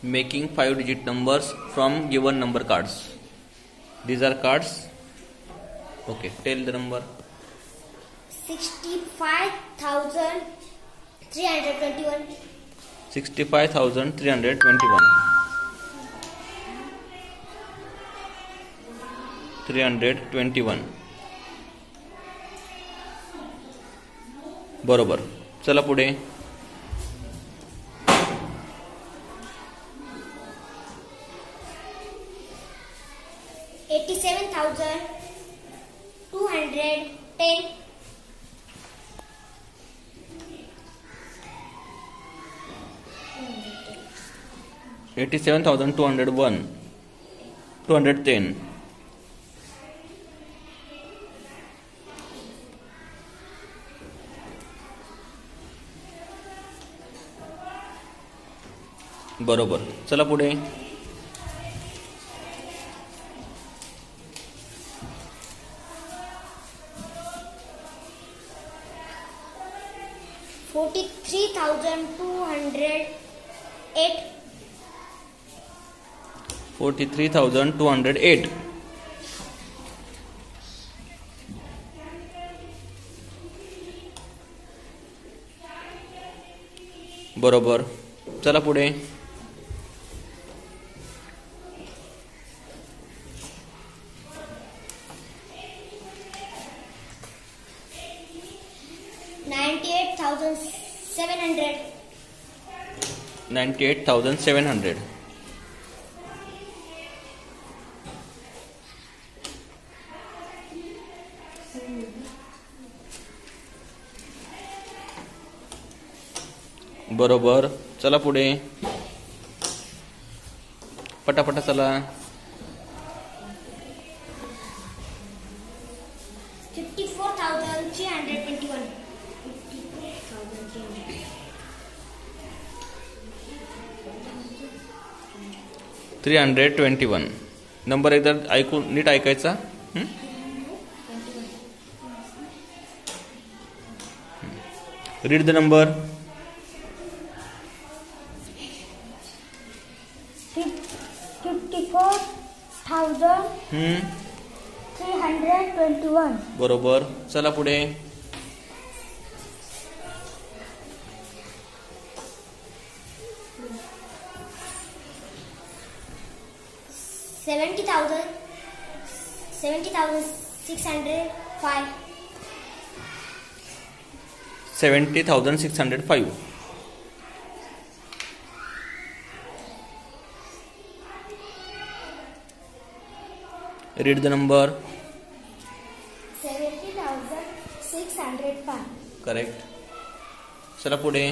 Making 5-digit numbers from given number cards. These are cards. Okay, tell the number. 65,321. 65,321. 321. बरोबर. चला पुढे. 87,210. 87,201. 210. बरोबर. चला पुढे. 43,208. 43,208. बरोबर. चला पुढे. 98,700. 98,700. बरोबर. चला पुढे. पटापटा चला. 54,321. 321. नंबर एकदा ऐकून नीट ऐकायचा. Read the number. 54,321. बरोबर. चला पुढे. 70,605. 70,605. Read the number. 70,605. Correct. चला पुढे.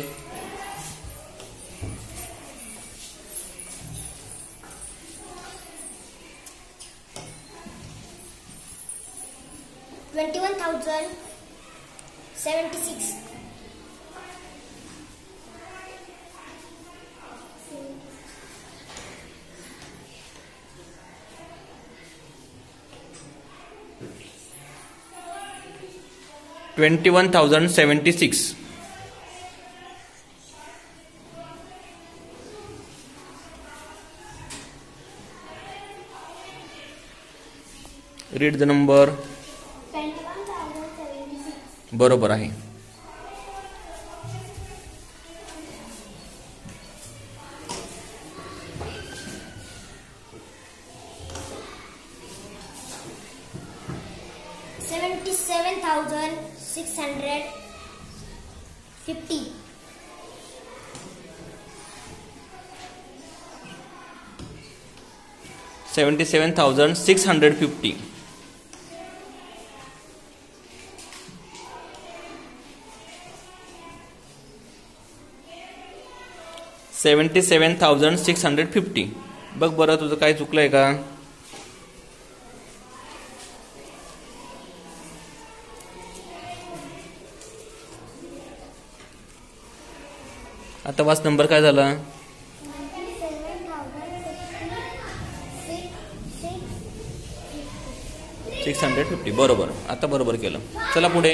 21,076. 21,076. Read the number. 21,076. बरोबर आहे. $77,650. 77,650. 77,650. बघ बरं तुझं काय चुकलंय का. आता वाच नंबर काय झाला. 650. बरोबर. आता बरोबर केलं. चला पुढे.